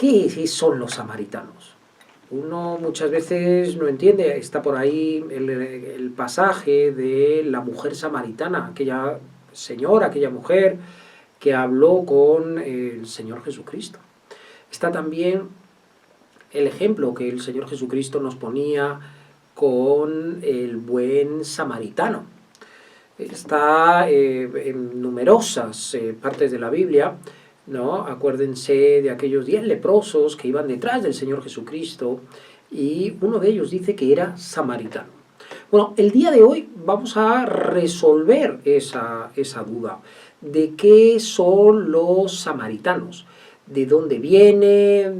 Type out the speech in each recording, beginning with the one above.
¿Qué son los samaritanos? Uno muchas veces no entiende, está por ahí el pasaje de la mujer samaritana, aquella señora, aquella mujer que habló con el Señor Jesucristo. Está también el ejemplo que el Señor Jesucristo nos ponía con el buen samaritano. Está en numerosas partes de la Biblia, ¿no? Acuérdense de aquellos 10 leprosos que iban detrás del Señor Jesucristo y uno de ellos dice que era samaritano. Bueno, el día de hoy vamos a resolver esa duda de qué son los samaritanos, de dónde viene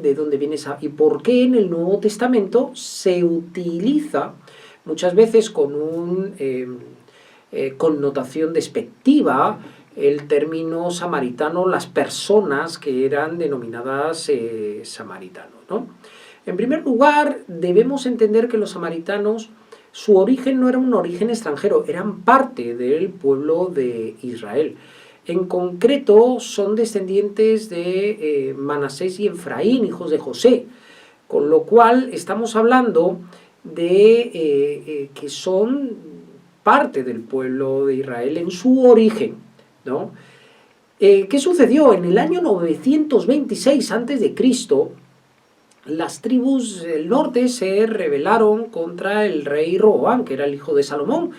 esa, y por qué en el Nuevo Testamento se utiliza muchas veces con una connotación despectiva el término samaritano, las personas que eran denominadas samaritanos, ¿no? En primer lugar, debemos entender que los samaritanos, su origen no era un origen extranjero, eran parte del pueblo de Israel. En concreto, son descendientes de Manasés y Efraín, hijos de José, con lo cual estamos hablando de que son parte del pueblo de Israel en su origen, ¿no? ¿Qué sucedió? En el año 926 a.C., las tribus del norte se rebelaron contra el rey Roboam, que era el hijo de Salomón,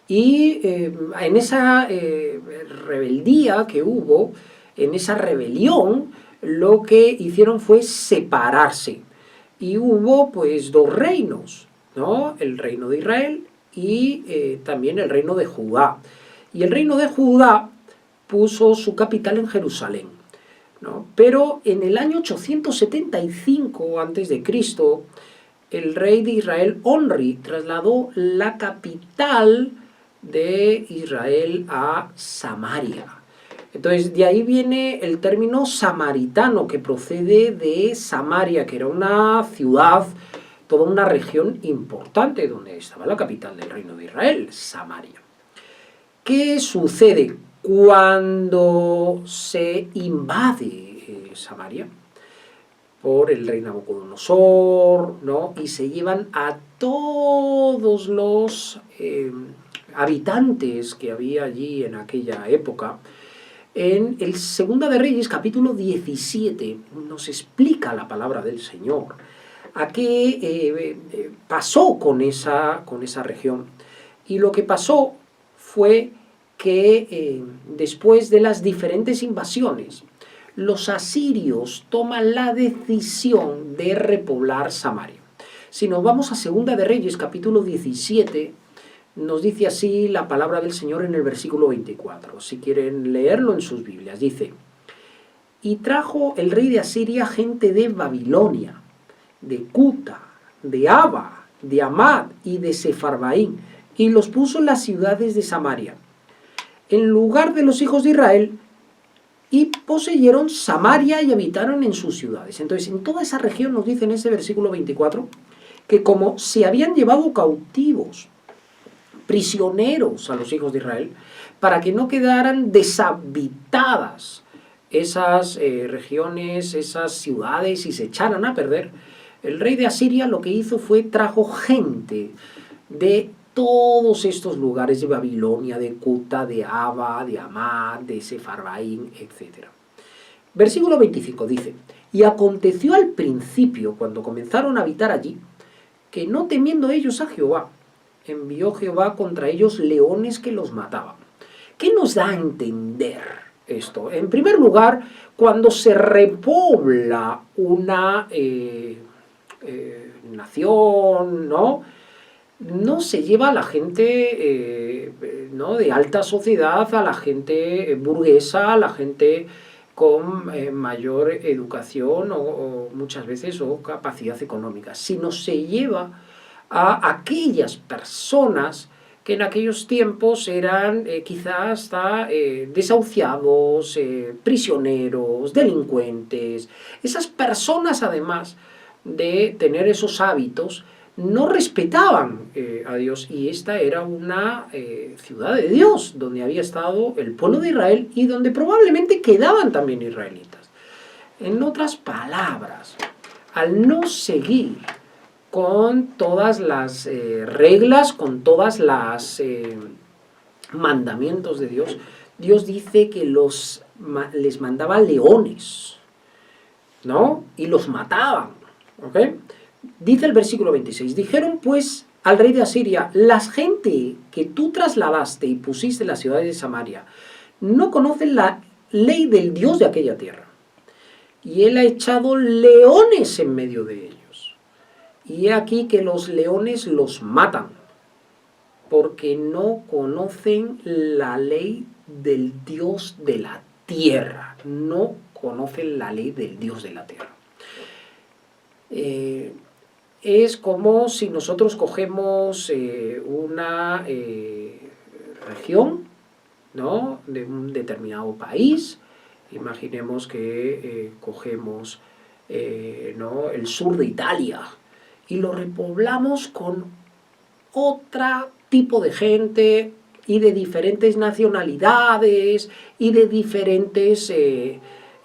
y en esa rebeldía que hubo, en esa rebelión, lo que hicieron fue separarse. Y hubo pues dos reinos, ¿no? El reino de Israel y también el reino de Judá. Y el reino de Judá puso su capital en Jerusalén, ¿no? Pero en el año 875 a.C., el rey de Israel, Onri, trasladó la capital de Israel a Samaria. Entonces, de ahí viene el término samaritano, que procede de Samaria, que era una ciudad, toda una región importante, donde estaba la capital del reino de Israel, Samaria. ¿Qué sucede cuando se invade Samaria por el rey Nabucodonosor, ¿no? Y se llevan a todos los habitantes que había allí en aquella época? En el Segunda de Reyes, capítulo 17, nos explica la palabra del Señor a qué pasó con esa región. Y lo que pasó fue que después de las diferentes invasiones, los asirios toman la decisión de repoblar Samaria. Si nos vamos a Segunda de Reyes, capítulo 17, nos dice así la palabra del Señor en el versículo 24. Si quieren leerlo en sus Biblias, dice: y trajo el rey de Asiria gente de Babilonia, de Cuta, de Aba, de Amad y de Sefarvaim, y los puso en las ciudades de Samaria, en lugar de los hijos de Israel, y poseyeron Samaria y habitaron en sus ciudades. Entonces, en toda esa región nos dice en ese versículo 24 que como se habían llevado cautivos, prisioneros a los hijos de Israel, para que no quedaran deshabitadas esas regiones, esas ciudades, y se echaran a perder, el rey de Asiria lo que hizo fue trajo gente de todos estos lugares, de Babilonia, de Cuta, de Aba, de Amad, de Sefarvaim, etc. Versículo 25 dice: y aconteció al principio, cuando comenzaron a habitar allí, que no temiendo ellos a Jehová, envió Jehová contra ellos leones que los mataban. ¿Qué nos da a entender esto? En primer lugar, cuando se repobla una nación, no se lleva a la gente ¿no? de alta sociedad, a la gente burguesa, a la gente con mayor educación o muchas veces o capacidad económica, sino se lleva a aquellas personas que en aquellos tiempos eran quizás hasta desahuciados, prisioneros, delincuentes. Esas personas, además de tener esos hábitos, no respetaban a Dios, y esta era una ciudad de Dios, donde había estado el pueblo de Israel y donde probablemente quedaban también israelitas. En otras palabras, al no seguir con todas las reglas, con todas las mandamientos de Dios, Dios dice que les mandaba leones, ¿no? Y los mataban, ¿ok? Dice el versículo 26, dijeron pues al rey de Asiria, la gente que tú trasladaste y pusiste en las ciudades de Samaria, no conocen la ley del Dios de aquella tierra. Y él ha echado leones en medio de ellos. Y he aquí que los leones los matan, porque no conocen la ley del Dios de la tierra. No conocen la ley del Dios de la tierra. Es como si nosotros cogemos una región, ¿no?, de un determinado país. Imaginemos que cogemos ¿no?, el sur de Italia y lo repoblamos con otro tipo de gente y de diferentes nacionalidades y de diferentes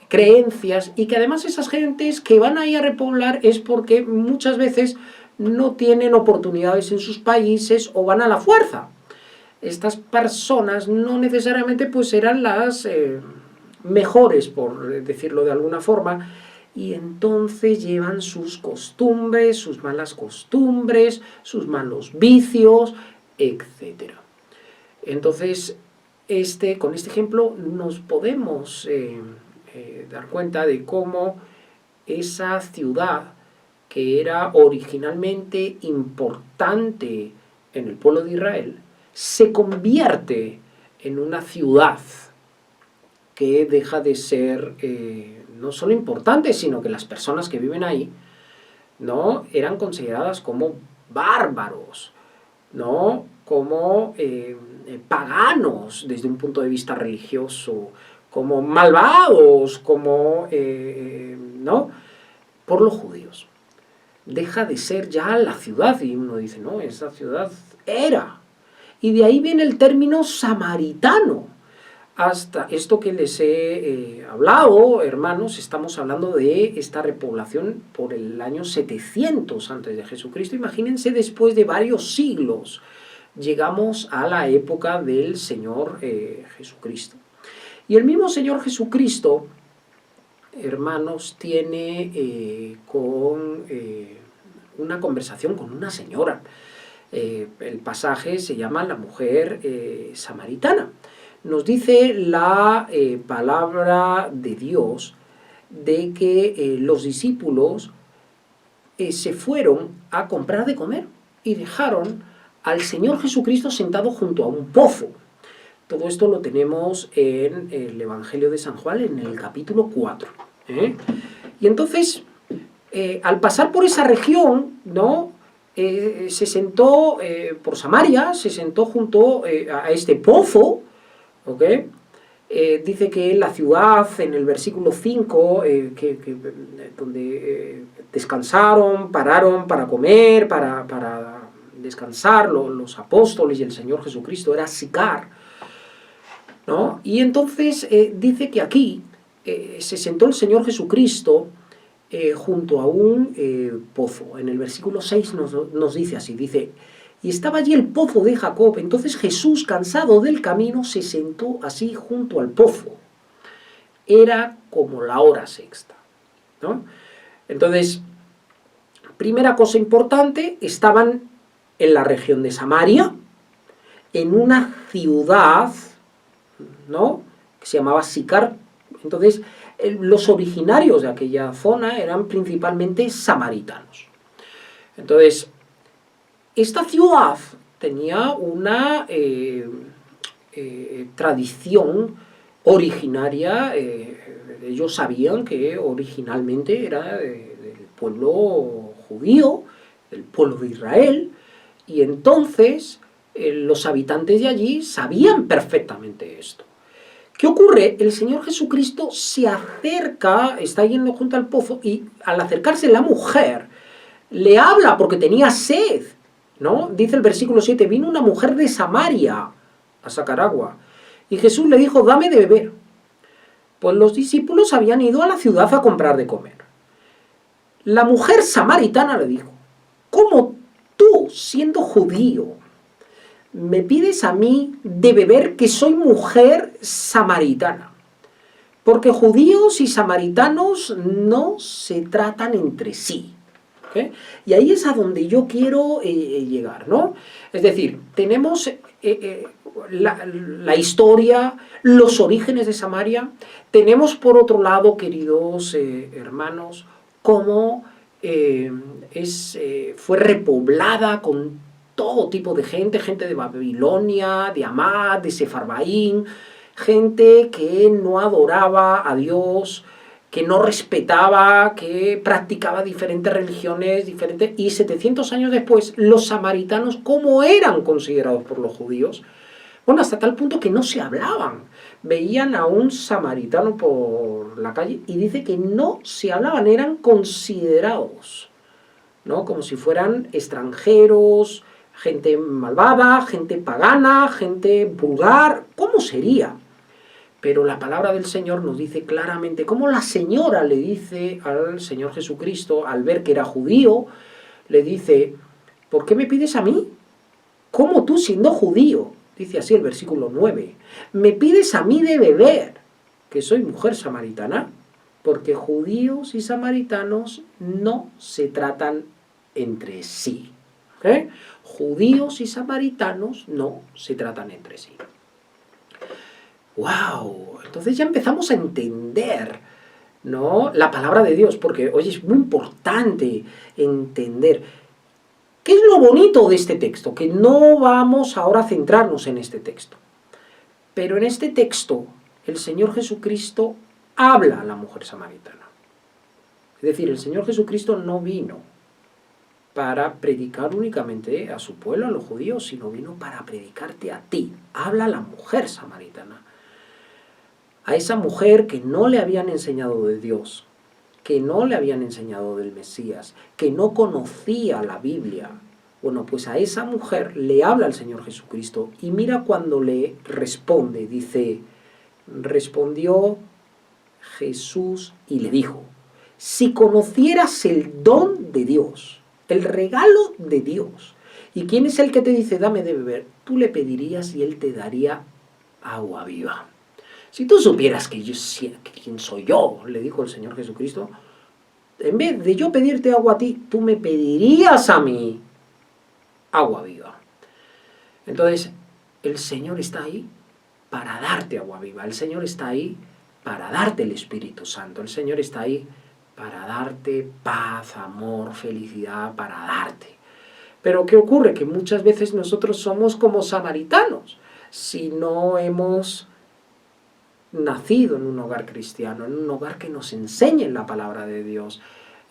creencias, y que además esas gentes que van ahí a repoblar es porque muchas veces no tienen oportunidades en sus países o van a la fuerza. Estas personas no necesariamente pues eran las mejores, por decirlo de alguna forma, y entonces llevan sus costumbres, sus malas costumbres, sus malos vicios, etc. Entonces, con este ejemplo nos podemos dar cuenta de cómo esa ciudad, que era originalmente importante en el pueblo de Israel, se convierte en una ciudad que deja de ser no solo importante, sino que las personas que viven ahí, ¿no?, eran consideradas como bárbaros, ¿no?, como paganos desde un punto de vista religioso, como malvados, como, ¿no?, por los judíos. Deja de ser ya la ciudad, y uno dice, no, esa ciudad era. Y de ahí viene el término samaritano. Hasta esto que les he hablado, hermanos, estamos hablando de esta repoblación por el año 700 antes de Jesucristo. Imagínense, después de varios siglos, llegamos a la época del Señor Jesucristo. Y el mismo Señor Jesucristo, hermanos, tiene una conversación con una señora. El pasaje se llama La mujer samaritana. Nos dice la palabra de Dios de que los discípulos se fueron a comprar de comer y dejaron al Señor Jesucristo sentado junto a un pozo. Todo esto lo tenemos en el Evangelio de San Juan, en el capítulo 4. Y entonces, al pasar por esa región, ¿no?, se sentó por Samaria, se sentó junto a este pozo, ¿ok? Dice que la ciudad, en el versículo 5, donde descansaron, pararon para comer, para descansar los apóstoles y el Señor Jesucristo, era Sicar, ¿no? Y entonces dice que aquí se sentó el Señor Jesucristo junto a un pozo. En el versículo 6 nos dice así, dice, y estaba allí el pozo de Jacob. Entonces Jesús, cansado del camino, se sentó así junto al pozo. Era como la hora sexta, ¿no? Entonces, primera cosa importante, estaban en la región de Samaria, en una ciudad, ¿no?, que se llamaba Sicar. Entonces, los originarios de aquella zona eran principalmente samaritanos. Entonces, esta ciudad tenía una tradición originaria. Ellos sabían que originalmente era del pueblo judío, del pueblo de Israel, y entonces los habitantes de allí sabían perfectamente esto. ¿Qué ocurre? El Señor Jesucristo se acerca, está yendo junto al pozo, y al acercarse la mujer, le habla porque tenía sed, ¿no? Dice el versículo 7, vino una mujer de Samaria a sacar agua, y Jesús le dijo, dame de beber, Pues los discípulos habían ido a la ciudad a comprar de comer. La mujer samaritana le dijo, ¿cómo tú, siendo judío, me pides a mí de beber que soy mujer samaritana? Porque judíos y samaritanos no se tratan entre sí. ¿Okay? Y ahí es a donde yo quiero llegar, ¿no? Es decir, tenemos la historia, los orígenes de Samaria. Tenemos por otro lado, queridos hermanos, cómo fue repoblada con todo tipo de gente de Babilonia, de Amad, de Sefarbaín, gente que no adoraba a Dios, que no respetaba, que practicaba diferentes religiones, y 700 años después, los samaritanos, ¿cómo eran considerados por los judíos? Bueno, hasta tal punto que no se hablaban. Veían a un samaritano por la calle y dice que no se hablaban, eran considerados, ¿no? Como si fueran extranjeros, gente malvada, gente pagana, gente vulgar. ¿Cómo sería? Pero la palabra del Señor nos dice claramente cómo la señora le dice al Señor Jesucristo, al ver que era judío, le dice, ¿por qué me pides a mí? ¿Cómo tú siendo judío? Dice así el versículo 9, ¿me pides a mí de beber, que soy mujer samaritana? Porque judíos y samaritanos no se tratan entre sí. ¿Okay? Judíos y samaritanos no se tratan entre sí. ¡Wow! Entonces ya empezamos a entender, ¿no?, la palabra de Dios, porque, oye, es muy importante entender. ¿Qué es lo bonito de este texto? Que no vamos ahora a centrarnos en este texto. Pero en este texto, el Señor Jesucristo habla a la mujer samaritana. Es decir, el Señor Jesucristo no vino para predicar únicamente a su pueblo, a los judíos, sino vino para predicarte a ti. Habla a la mujer samaritana. A esa mujer que no le habían enseñado de Dios, que no le habían enseñado del Mesías, que no conocía la Biblia. Bueno, pues a esa mujer le habla el Señor Jesucristo y mira cuando le responde, dice, respondió Jesús y le dijo, si conocieras el don de Dios, el regalo de Dios, ¿y quién es el que te dice dame de beber? Tú le pedirías y él te daría agua viva. Si tú supieras quién soy yo, le dijo el Señor Jesucristo, en vez de yo pedirte agua a ti, tú me pedirías a mí agua viva. Entonces, el Señor está ahí para darte agua viva. El Señor está ahí para darte el Espíritu Santo. El Señor está ahí para darte paz, amor, felicidad, para darte. Pero ¿qué ocurre? Que muchas veces nosotros somos como samaritanos. Si no hemos nacido en un hogar cristiano, en un hogar que nos enseñe la palabra de Dios,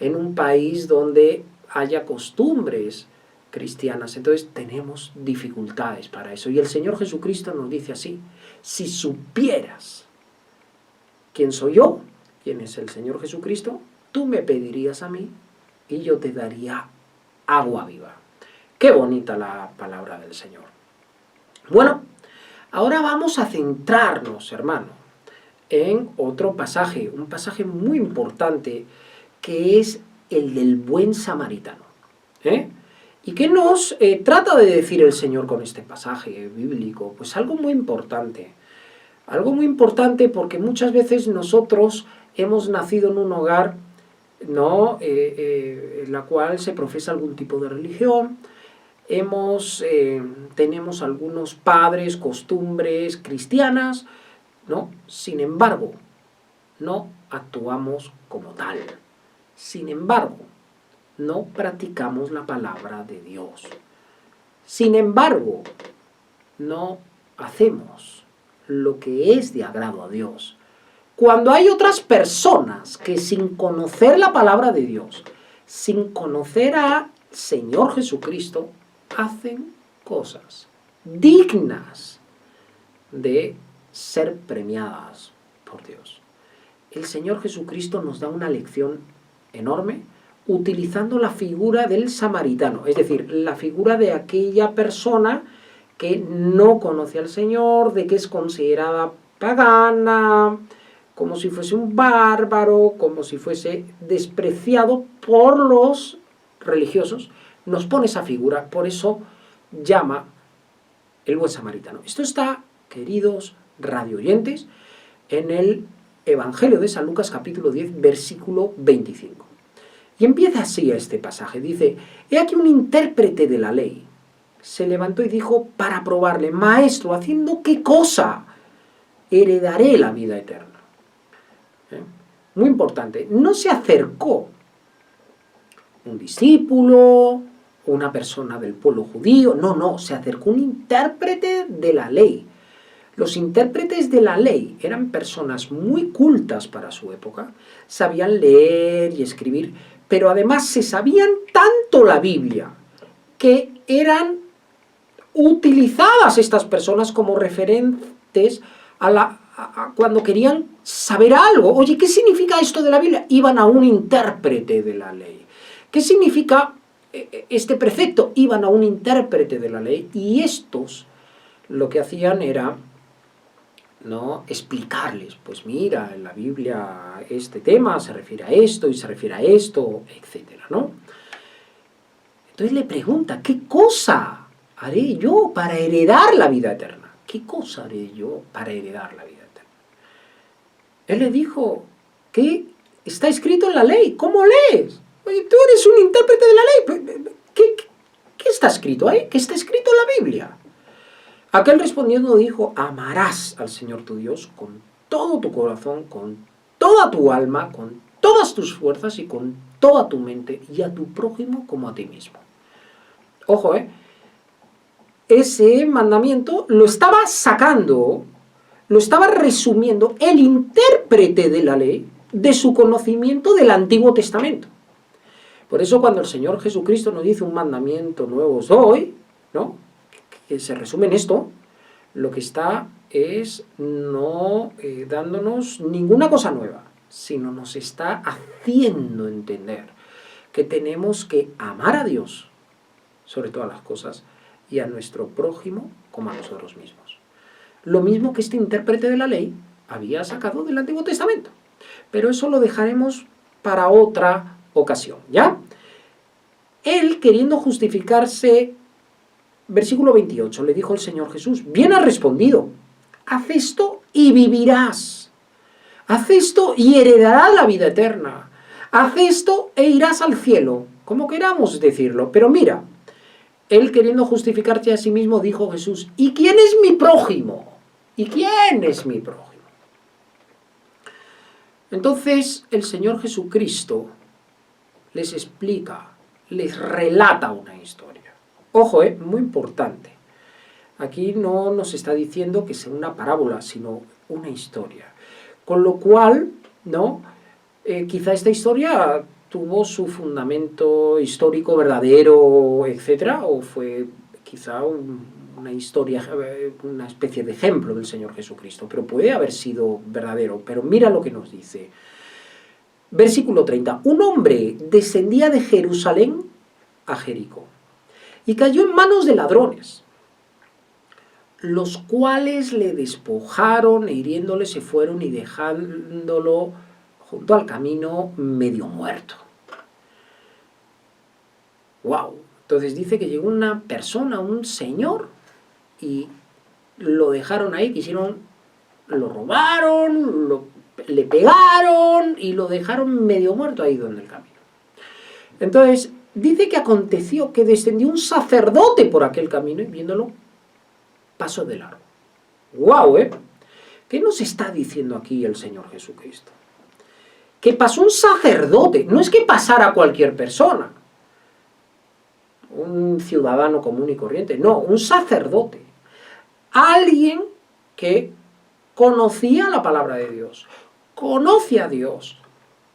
en un país donde haya costumbres cristianas, entonces tenemos dificultades para eso. Y el Señor Jesucristo nos dice así, si supieras quién soy yo, quién es el Señor Jesucristo, tú me pedirías a mí y yo te daría agua viva. Qué bonita la palabra del Señor. Bueno, ahora vamos a centrarnos, hermano, en otro pasaje, un pasaje muy importante, que es el del buen samaritano. ¿Y qué nos trata de decir el Señor con este pasaje bíblico? Pues algo muy importante. Algo muy importante porque muchas veces nosotros hemos nacido en un hogar, ¿no?, en la cual se profesa algún tipo de religión, tenemos algunos padres, costumbres cristianas, ¿no? Sin embargo, no actuamos como tal. Sin embargo, no practicamos la palabra de Dios. Sin embargo, no hacemos lo que es de agrado a Dios. Cuando hay otras personas que sin conocer la palabra de Dios, sin conocer al Señor Jesucristo, hacen cosas dignas de ser premiadas por Dios. El Señor Jesucristo nos da una lección enorme utilizando la figura del samaritano, es decir, la figura de aquella persona que no conoce al Señor, de que es considerada pagana, como si fuese un bárbaro, como si fuese despreciado por los religiosos, nos pone esa figura, por eso llama el buen samaritano. Esto está, queridos radioyentes, en el Evangelio de San Lucas capítulo 10, versículo 25. Y empieza así este pasaje, dice: he aquí un intérprete de la ley se levantó y dijo para probarle: maestro, ¿haciendo qué cosa heredaré la vida eterna? Muy importante, no se acercó un discípulo, una persona del pueblo judío, no, se acercó un intérprete de la ley. Los intérpretes de la ley eran personas muy cultas para su época, sabían leer y escribir, pero además se sabían tanto la Biblia que eran utilizadas estas personas como referentes cuando querían saber algo. Oye, ¿qué significa esto de la Biblia? Iban a un intérprete de la ley. ¿Qué significa este precepto? Iban a un intérprete de la ley, y estos lo que hacían era, ¿no?, explicarles, pues mira, en la Biblia este tema se refiere a esto y se refiere a esto, etcétera, ¿no? Entonces le pregunta: ¿qué cosa haré yo para heredar la vida eterna? ¿Qué cosa haré yo para heredar la vida eterna? Él le dijo: ¿qué está escrito en la ley? ¿Cómo lees? Oye, tú eres un intérprete de la ley. ¿Qué está escrito ahí? ¿Qué está escrito en la Biblia? Aquel respondiendo dijo: amarás al Señor tu Dios con todo tu corazón, con toda tu alma, con todas tus fuerzas y con toda tu mente, y a tu prójimo como a ti mismo. Ojo, ese mandamiento lo estaba sacando, lo estaba resumiendo el intérprete de la ley de su conocimiento del Antiguo Testamento. Por eso cuando el Señor Jesucristo nos dice: un mandamiento nuevo os doy, ¿no?, que se resume en esto, lo que está es no dándonos ninguna cosa nueva, sino nos está haciendo entender que tenemos que amar a Dios sobre todas las cosas y a nuestro prójimo como a nosotros mismos. Lo mismo que este intérprete de la ley había sacado del Antiguo Testamento. Pero eso lo dejaremos para otra ocasión, ¿ya? Él, queriendo justificarse, versículo 28, le dijo el Señor Jesús: bien has respondido, haz esto y vivirás. Haz esto y heredarás la vida eterna. Haz esto e irás al cielo, como queramos decirlo. Pero mira, él, queriendo justificarse a sí mismo, dijo Jesús: ¿y quién es mi prójimo? ¿Y quién es mi prójimo? Entonces el Señor Jesucristo les explica, les relata una historia. Ojo, muy importante. Aquí no nos está diciendo que sea una parábola, sino una historia. Con lo cual, ¿no?, quizá esta historia tuvo su fundamento histórico verdadero, etcétera, o fue quizá una historia, una especie de ejemplo del Señor Jesucristo, pero puede haber sido verdadero. Pero mira lo que nos dice. Versículo 30. Un hombre descendía de Jerusalén a Jericó y cayó en manos de ladrones, los cuales le despojaron e hiriéndole se fueron y dejándolo junto al camino medio muerto. ¡Wow! Entonces dice que llegó una persona, un señor, y lo dejaron ahí, lo robaron, le pegaron y lo dejaron medio muerto ahí donde el camino. Entonces dice que aconteció que descendió un sacerdote por aquel camino y viéndolo pasó de largo. ¡Guau! ¿Qué nos está diciendo aquí el Señor Jesucristo? Que pasó un sacerdote, no es que pasara cualquier persona, un ciudadano común y corriente, no, un sacerdote, alguien que conocía la palabra de Dios, conoce a Dios,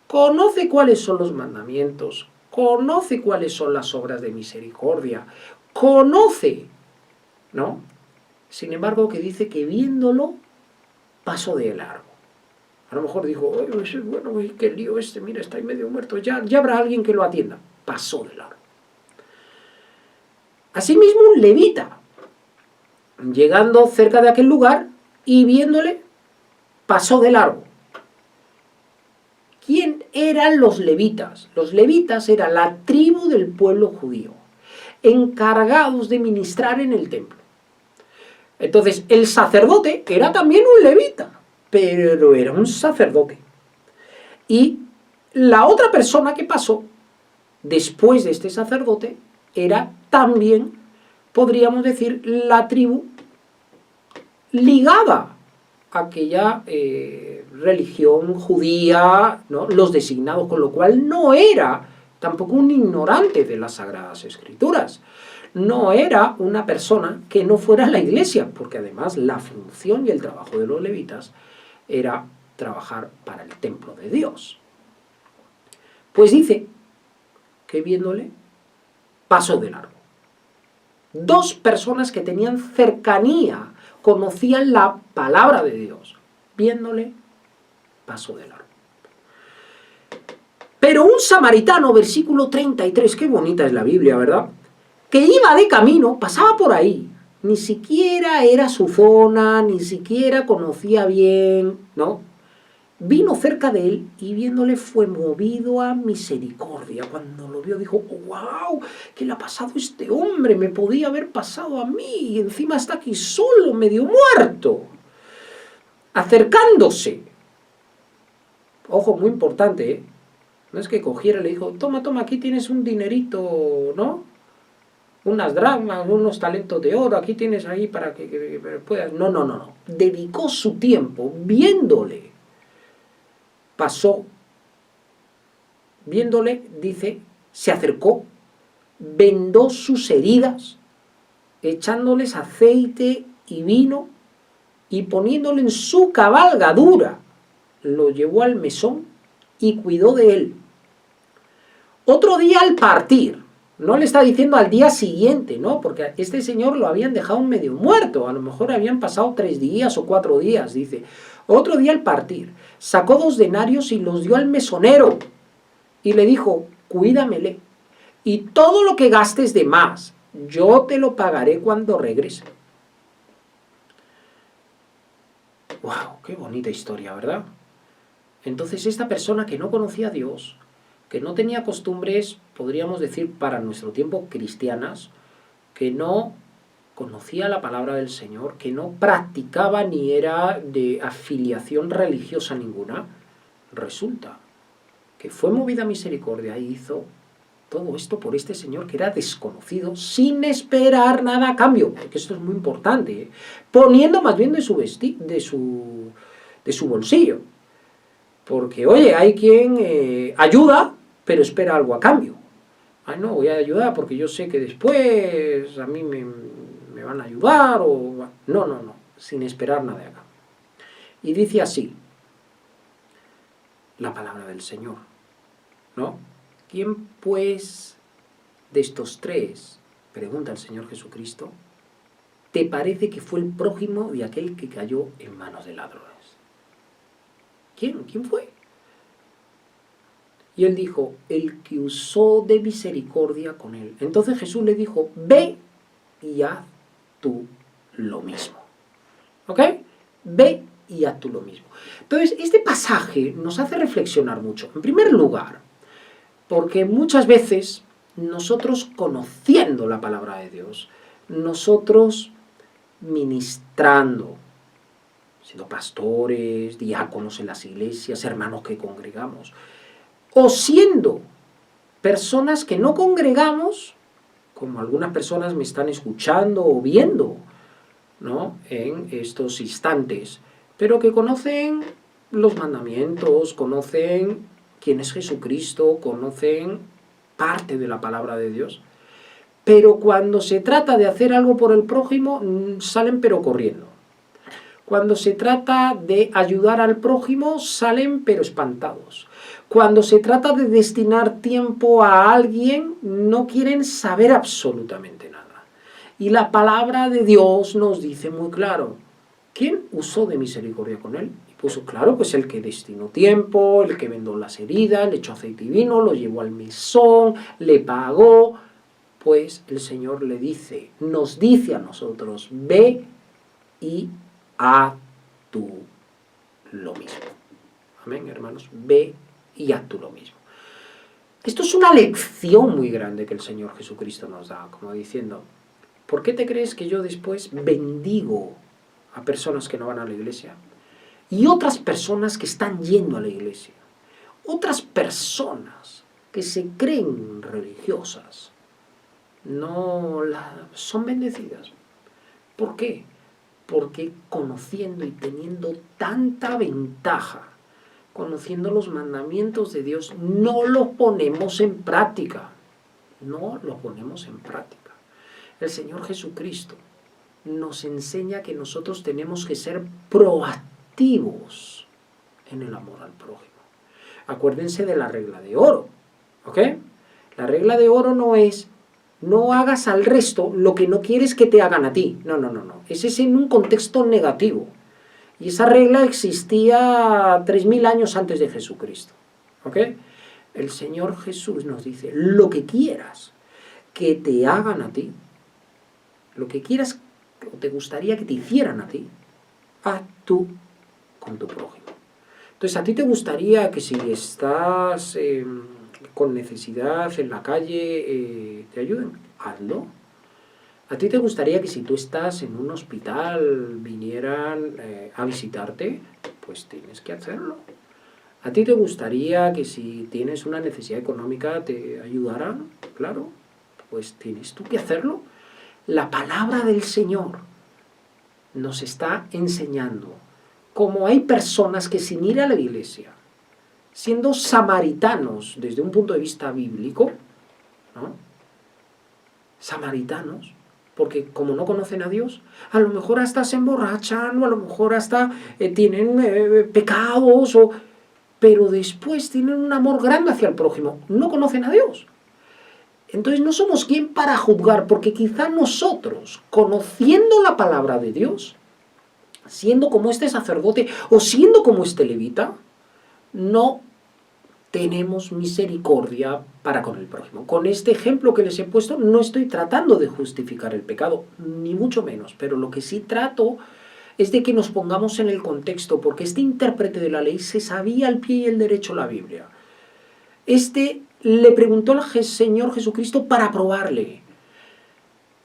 conoce cuáles son los mandamientos, conoce cuáles son las obras de misericordia, conoce, ¿no? Sin embargo, que dice que viéndolo pasó de largo. A lo mejor dijo: bueno, qué lío mira, está ahí medio muerto, ya habrá alguien que lo atienda. Pasó de largo. Asimismo, un levita, llegando cerca de aquel lugar y viéndole, pasó de largo. ¿Quién eran los levitas? Los levitas eran la tribu del pueblo judío, encargados de ministrar en el templo. Entonces, el sacerdote era también un levita, pero era un sacerdote. Y la otra persona que pasó después de este sacerdote era también, podríamos decir, la tribu ligada a aquella religión judía, ¿no? Los designados, con lo cual no era tampoco un ignorante de las Sagradas Escrituras. No era una persona que no fuera a la iglesia, porque además la función y el trabajo de los levitas era trabajar para el templo de Dios. Pues dice que viéndole, pasó de largo. Dos personas que tenían cercanía, conocían la palabra de Dios, viéndole, pasó de largo. Pero un samaritano, versículo 33, qué bonita es la Biblia, ¿verdad?, que iba de camino, pasaba por ahí, ni siquiera era su zona, ni siquiera conocía bien, ¿no? Vino cerca de él y viéndole fue movido a misericordia. Cuando lo vio dijo, wow, ¿qué le ha pasado a este hombre? Me podía haber pasado a mí y encima está aquí solo, medio muerto. Acercándose. Ojo, muy importante, ¿eh? No es que cogiera y le dijo, toma, toma, aquí tienes un dinerito, ¿no? Unas dracmas, unos talentos de oro, aquí tienes ahí para que puedas... No, no, no, no. Dedicó su tiempo viéndole. Pasó. Viéndole, dice, se acercó, vendó sus heridas, echándoles aceite y vino, y poniéndole en su cabalgadura, lo llevó al mesón y cuidó de él. Otro día al partir, no le está diciendo al día siguiente, ¿no? Porque a este señor lo habían dejado medio muerto, a lo mejor habían pasado 3 días o 4 días, dice. Otro día al partir, sacó 2 denarios y los dio al mesonero y le dijo, cuídamele, y todo lo que gastes de más, yo te lo pagaré cuando regrese. ¡Wow! ¡Qué bonita historia!, ¿verdad? Entonces esta persona que no conocía a Dios, que no tenía costumbres, podríamos decir, para nuestro tiempo cristianas, que no conocía la palabra del Señor, que no practicaba ni era de afiliación religiosa ninguna, resulta que fue movida a misericordia y hizo todo esto por este señor que era desconocido, sin esperar nada a cambio, porque esto es muy importante, ¿eh? Poniendo más bien de su bolsillo. Porque, oye, hay quien ayuda, pero espera algo a cambio. Ay, no, voy a ayudar porque yo sé que después a mí me van a ayudar, o... No, no, no, sin esperar nada de acá. Y dice así, la palabra del Señor, ¿no? ¿Quién, pues, de estos 3, pregunta el Señor Jesucristo, te parece que fue el prójimo de aquel que cayó en manos de ladrones? ¿Quién? ¿Quién fue? Y él dijo, el que usó de misericordia con él. Entonces Jesús le dijo, ve y haz tú lo mismo. ¿Ok? Ve y haz tú lo mismo. Entonces, este pasaje nos hace reflexionar mucho. En primer lugar, porque muchas veces nosotros, conociendo la palabra de Dios, nosotros ministrando, siendo pastores, diáconos en las iglesias, hermanos que congregamos, o siendo personas que no congregamos, como algunas personas me están escuchando o viendo, ¿no?, en estos instantes, pero que conocen los mandamientos, conocen quién es Jesucristo, conocen parte de la palabra de Dios, pero cuando se trata de hacer algo por el prójimo, salen pero corriendo. Cuando se trata de ayudar al prójimo, salen pero espantados. Cuando se trata de destinar tiempo a alguien, no quieren saber absolutamente nada. Y la palabra de Dios nos dice muy claro, ¿quién usó de misericordia con él? Y puso claro, pues el que destinó tiempo, el que vendó las heridas, le echó aceite y vino, lo llevó al mesón, le pagó. Pues el Señor le dice, nos dice a nosotros, ve y haz tú lo mismo. Amén, hermanos. Ve y haz tú lo mismo. Esto es una lección muy grande que el Señor Jesucristo nos da, como diciendo, ¿por qué te crees que yo después bendigo a personas que no van a la iglesia? Y otras personas que están yendo a la iglesia, otras personas que se creen religiosas, son bendecidas. ¿Por qué? Porque conociendo y teniendo tanta ventaja, conociendo los mandamientos de Dios, no los ponemos en práctica. No los ponemos en práctica. El Señor Jesucristo nos enseña que nosotros tenemos que ser proactivos en el amor al prójimo. Acuérdense de la regla de oro, ¿ok? La regla de oro no es, no hagas al resto lo que no quieres que te hagan a ti. No. Ese es en un contexto negativo. Y esa regla existía 3000 años antes de Jesucristo, ¿ok? El Señor Jesús nos dice, lo que quieras que te hagan a ti, lo que quieras o te gustaría que te hicieran a ti, haz tú con tu prójimo. Entonces, ¿a ti te gustaría que si estás con necesidad en la calle te ayuden? Hazlo. ¿A ti te gustaría que si tú estás en un hospital vinieran a visitarte? Pues tienes que hacerlo. ¿A ti te gustaría que si tienes una necesidad económica te ayudaran? Claro, pues tienes tú que hacerlo. La palabra del Señor nos está enseñando cómo hay personas que sin ir a la iglesia, siendo samaritanos desde un punto de vista bíblico, ¿no? Samaritanos, porque como no conocen a Dios, a lo mejor hasta se emborrachan, o a lo mejor hasta tienen pecados, pero después tienen un amor grande hacia el prójimo, no conocen a Dios. Entonces no somos quien para juzgar, porque quizá nosotros, conociendo la palabra de Dios, siendo como este sacerdote o siendo como este levita, no tenemos misericordia para con el prójimo. Con este ejemplo que les he puesto, no estoy tratando de justificar el pecado, ni mucho menos, pero lo que sí trato es de que nos pongamos en el contexto, porque este intérprete de la ley se sabía al pie y el derecho la Biblia. Este le preguntó al Señor Jesucristo para probarle.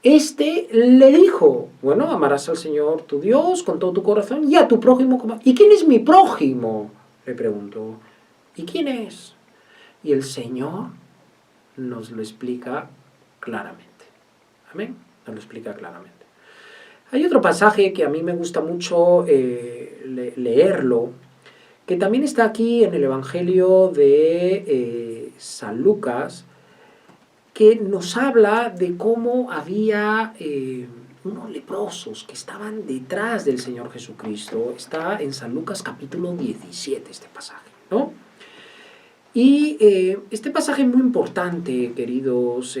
Este le dijo, bueno, amarás al Señor tu Dios con todo tu corazón y a tu prójimo como... ¿Y quién es mi prójimo?, le preguntó. ¿Y quién es? Y el Señor nos lo explica claramente. Amén. Nos lo explica claramente. Hay otro pasaje que a mí me gusta mucho leerlo, que también está aquí en el Evangelio de San Lucas, que nos habla de cómo había unos leprosos que estaban detrás del Señor Jesucristo. Está en San Lucas capítulo 17 este pasaje, ¿no? Y este pasaje es muy importante, queridos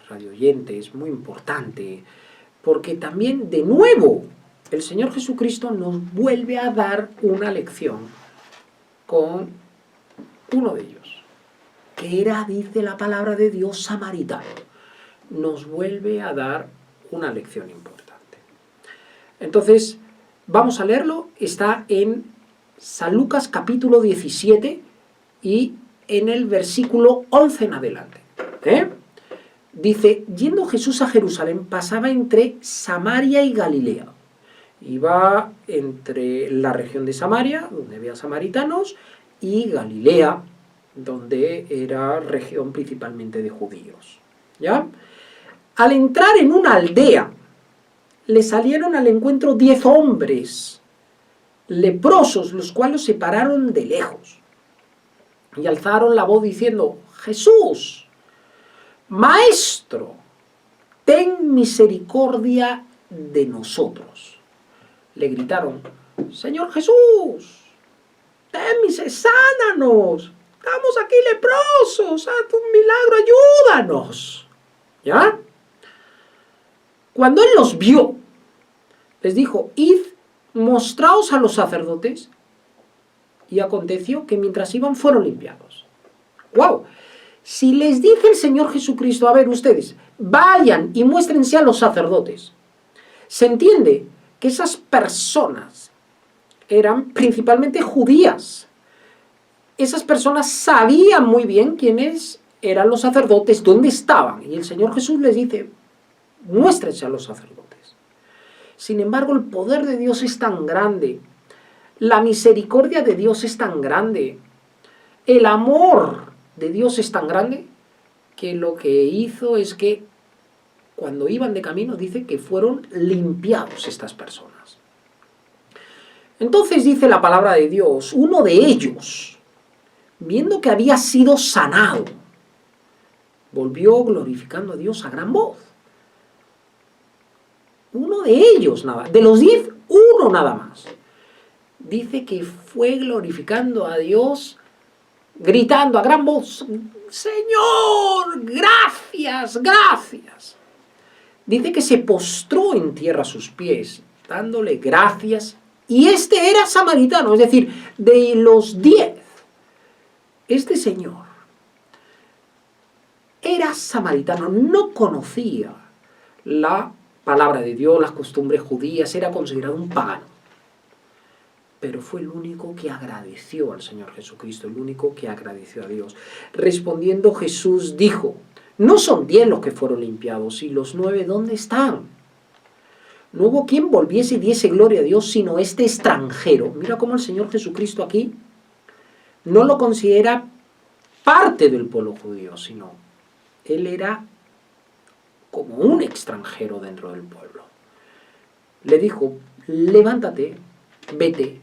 radioyentes, muy importante, porque también de nuevo el Señor Jesucristo nos vuelve a dar una lección con uno de ellos, que era, dice la palabra de Dios, samaritano. Nos vuelve a dar una lección importante. Entonces, vamos a leerlo. Está en San Lucas capítulo 17 y en el versículo 11 en adelante. Dice, yendo Jesús a Jerusalén, pasaba entre Samaria y Galilea. Iba entre la región de Samaria, donde había samaritanos, y Galilea, donde era región principalmente de judíos. ¿Ya? Al entrar en una aldea, le salieron al encuentro 10 hombres leprosos, los cuales se pararon de lejos y alzaron la voz diciendo, Jesús, Maestro, ten misericordia de nosotros. Le gritaron, Señor Jesús, ten misericordia, sánanos, estamos aquí leprosos, haz un milagro, ayúdanos. ¿Ya? Cuando él los vio, les dijo, id, mostraos a los sacerdotes. Y aconteció que mientras iban fueron limpiados. ¡Wow! Si les dice el Señor Jesucristo, a ver ustedes, vayan y muéstrense a los sacerdotes, se entiende que esas personas eran principalmente judías, esas personas sabían muy bien quiénes eran los sacerdotes, dónde estaban. Y el Señor Jesús les dice, muéstrense a los sacerdotes. Sin embargo, el poder de Dios es tan grande, la misericordia de Dios es tan grande, el amor de Dios es tan grande, que lo que hizo es que cuando iban de camino, dice que fueron limpiados estas personas. Entonces dice la palabra de Dios, uno de ellos, viendo que había sido sanado, volvió glorificando a Dios a gran voz. Uno de ellos, nada, de los 10, uno nada más. Dice que fue glorificando a Dios, gritando a gran voz, Señor, gracias, gracias. Dice que se postró en tierra a sus pies, dándole gracias. Y este era samaritano, es decir, de los 10, este señor era samaritano, no conocía la palabra de Dios, las costumbres judías, era considerado un pagano. Pero fue el único que agradeció al Señor Jesucristo, el único que agradeció a Dios. Respondiendo Jesús dijo, no son 10 los que fueron limpiados, y los 9, ¿dónde están? No hubo quien volviese y diese gloria a Dios, sino este extranjero. Mira cómo el Señor Jesucristo aquí no lo considera parte del pueblo judío, sino él era como un extranjero dentro del pueblo. Le dijo, levántate, vete,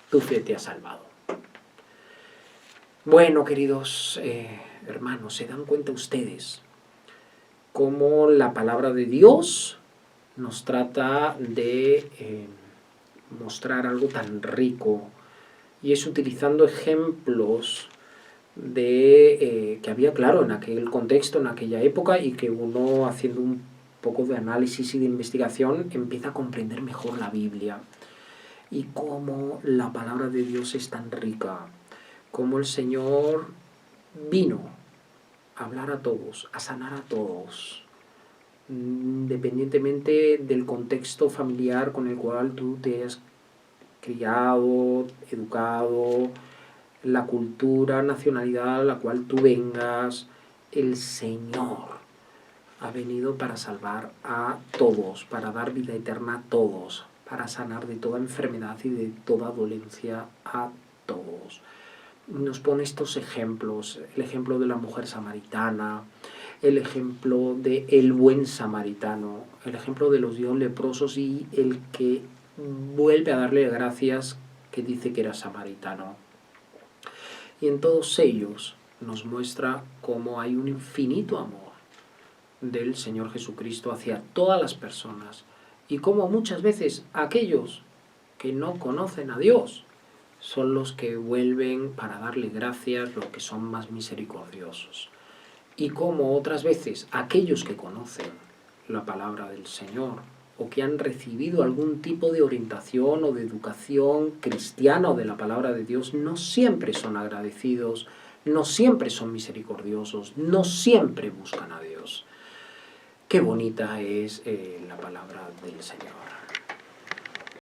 tu fe te ha salvado. Bueno, queridos hermanos, ¿se dan cuenta ustedes cómo la palabra de Dios nos trata de mostrar algo tan rico? Y es utilizando ejemplos que había, claro, en aquel contexto, en aquella época, y que uno, haciendo un poco de análisis y de investigación, empieza a comprender mejor la Biblia. Y cómo la palabra de Dios es tan rica, cómo el Señor vino a hablar a todos, a sanar a todos, independientemente del contexto familiar con el cual tú te has criado, educado, la cultura, nacionalidad a la cual tú vengas, el Señor ha venido para salvar a todos, para dar vida eterna a todos, para sanar de toda enfermedad y de toda dolencia a todos. Nos pone estos ejemplos, el ejemplo de la mujer samaritana, el ejemplo del buen samaritano, el ejemplo de los 10 leprosos y el que vuelve a darle gracias, que dice que era samaritano. Y en todos ellos nos muestra cómo hay un infinito amor del Señor Jesucristo hacia todas las personas, y cómo muchas veces aquellos que no conocen a Dios son los que vuelven para darle gracias, los que son más misericordiosos. Y cómo otras veces aquellos que conocen la palabra del Señor o que han recibido algún tipo de orientación o de educación cristiana o de la palabra de Dios no siempre son agradecidos, no siempre son misericordiosos, no siempre buscan a Dios. Qué bonita es la palabra del Señor.